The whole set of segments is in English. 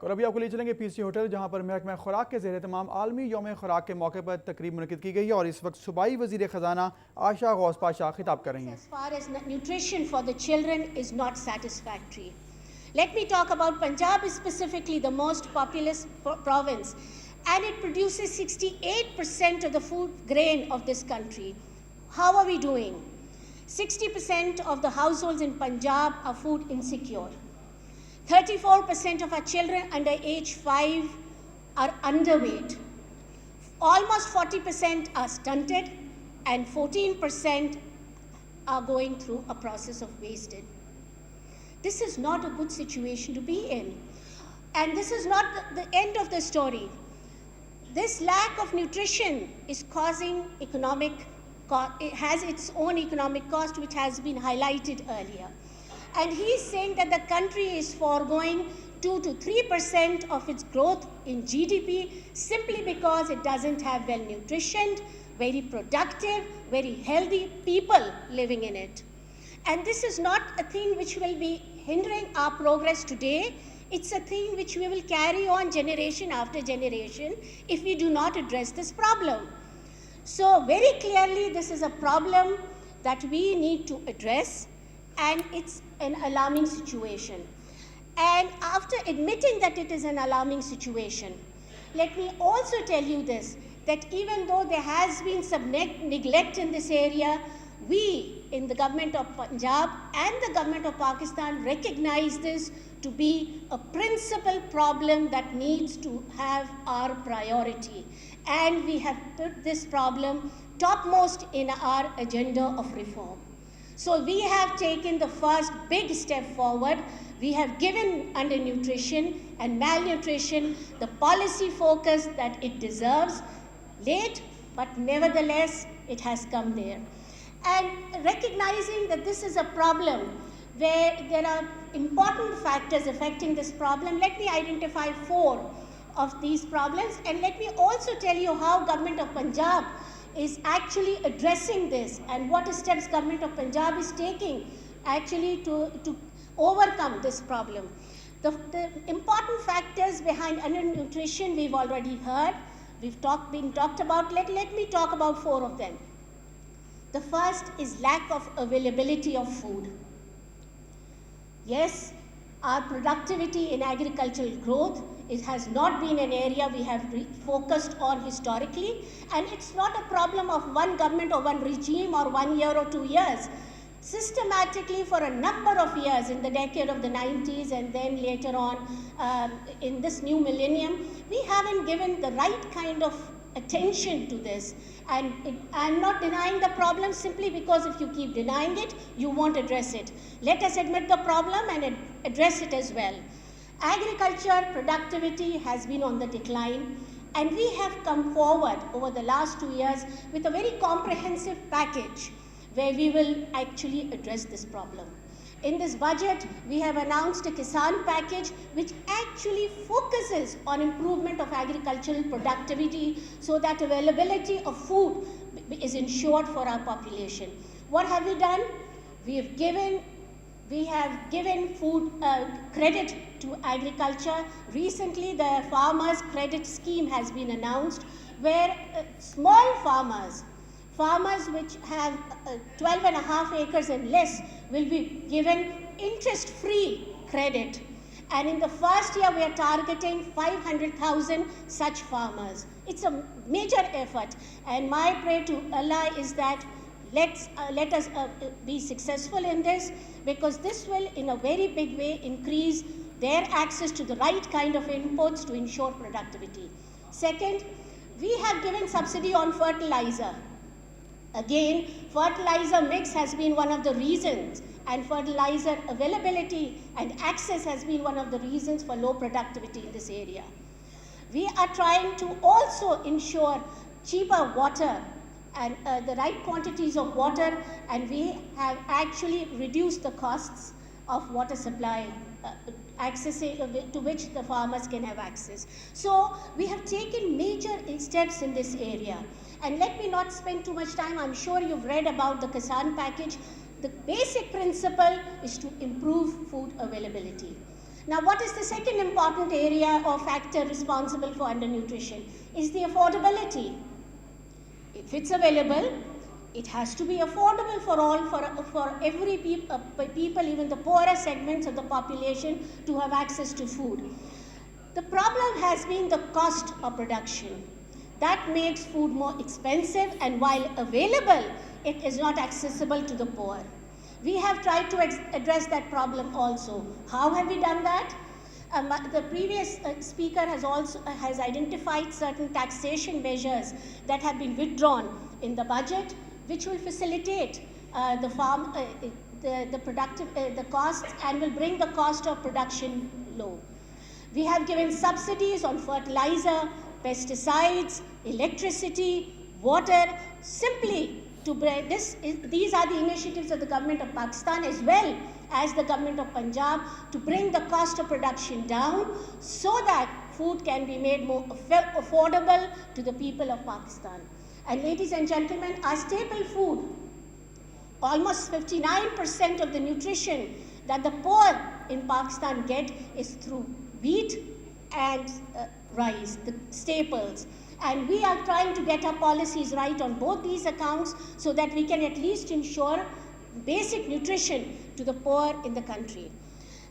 اور ابھی آپ کو لے چلیں گے پی سی ہوٹل، جہاں پر محکمہ خوراک کے زیر اہتمام عالمی یوم خوراک کے موقع پر تقریب منعقد کی گئی ہے، اور اس وقت صوبائی وزیر خزانہ عائشہ غوث پاشا خطاب کر رہی ہیں۔ As far as nutrition for the children is not satisfactory. Let me talk about Punjab is specifically the most populous province, and it produces 68% of the food grain of this country. How are we doing? 60% of the households in Punjab are food insecure. 34% of our children under age 5 are underweight. Almost 40% are stunted, and 14% are going through a process of wastage. This is not a good situation to be in. And this is not the end of the story. This lack of nutrition is causing it has its own economic cost, which has been highlighted earlier. And he's saying that the country is foregoing 2 to 3% of its growth in GDP simply because it doesn't have well nutritioned, very productive, very healthy people living in it. And this is not a thing which will be hindering our progress today. It's a thing which we will carry on generation after generation if we do not address this problem. So very clearly this is a problem that we need to address, and it's an alarming situation. And after admitting that it is an alarming situation, let me also tell you this, that even though there has been some neglect in this area, we in the government of Punjab and the government of Pakistan recognize this to be a principal problem that needs to have our priority. And we have put this problem topmost in our agenda of reform. So we have taken the first big step forward. We have given undernutrition and malnutrition the policy focus that it deserves. Late, but nevertheless, it has come there. And recognizing that this is a problem where there are important factors affecting this problem, let me identify 4 of these problems, and let me also tell you how Government of Punjab is actually addressing this and what steps Government of Punjab is taking actually to overcome this problem. The important factors behind undernutrition we've already heard, been talked about. Let me talk about 4 of them. The first is lack of availability of food. Yes, our productivity in agricultural growth, it has not been an area we have focused on historically, and it's not a problem of one government or one regime or 1 year or 2 years. Systematically for a number of years in the decade of the 90s and then later on in this new millennium, we haven't given the right kind of attention to this. And I'm not denying the problem simply because if you keep denying it, you won't address it. Let us admit the problem and address it as well. Agriculture productivity has been on the decline, and we have come forward over the last 2 years with a very comprehensive package where we will actually address this problem. In this budget, we have announced a Kisan package which actually focuses on improvement of agricultural productivity so that availability of food is ensured for our population. What have we done? We have given food credit to agriculture. Recently, the farmers credit scheme has been announced, where small farmers which have 12.5 acres and less will be given interest-free credit. And in the first year, we are targeting 500,000 such farmers. It's a major effort, and my prayer to Allah is that let us be successful in this, because this will in a very big way increase their access to the right kind of inputs to ensure productivity. Second, we have given subsidy on fertilizer. Again, fertilizer mix has been one of the reasons, and fertilizer availability and access has been one of the reasons for low productivity in this area. We are trying to also ensure cheaper water and the right quantities of water, and we have actually reduced the costs of water supply access to which the farmers can have access. So we have taken major steps in this area. And let me not spend too much time. I'm sure you've read about the Kisan package. The basic principle is to improve food availability. Now, what is the second important area or factor responsible for undernutrition? Is the affordability. If it's available, it has to be affordable for all, for every people, even the poorer segments of the population, to have access to food. The problem has been the cost of production. That makes food more expensive, and while available, it is not accessible to the poor. We have tried to address that problem also. How have we done that? The previous speaker has identified certain taxation measures that have been withdrawn in the budget, which will facilitate the costs and will bring the cost of production low. We have given subsidies on fertilizer, pesticides, electricity, water, simply to bring this. These are the initiatives of the government of Pakistan as well as the government of Punjab to bring the cost of production down so that food can be made more affordable to the people of Pakistan. And ladies and gentlemen, our staple food, almost 59% of the nutrition that the poor in Pakistan get is through wheat and rice, the staples. And we are trying to get our policies right on both these accounts so that we can at least ensure basic nutrition to the poor in the country.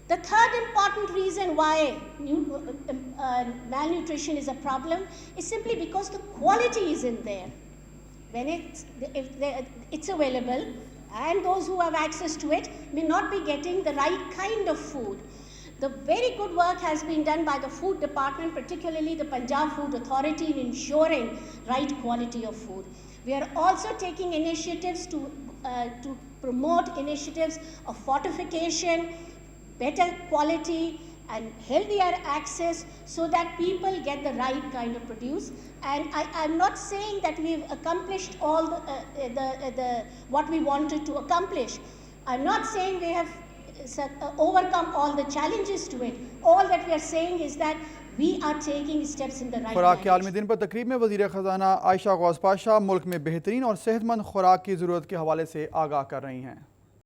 The third important reason why malnutrition is a problem is simply because the quality isn't there. When it's available, and those who have access to it may not be getting the right kind of food. The very good work has been done by the food department, particularly the Punjab Food Authority, in ensuring right quality of food. We are also taking initiatives to promote initiatives of fortification, better quality and healthier access so that people get the right kind of produce. And I'm not saying that we've accomplished all what we wanted to accomplish. I'm not saying we have overcome all the challenges to it. All that we are saying is that we are taking steps in the right خوراک کے عالمی direction. دن پر تقریب میں وزیر خزانہ عائشہ غوث پاشا ملک میں بہترین اور صحت مند خوراک کی ضرورت کے حوالے سے آگاہ کر رہی ہیں.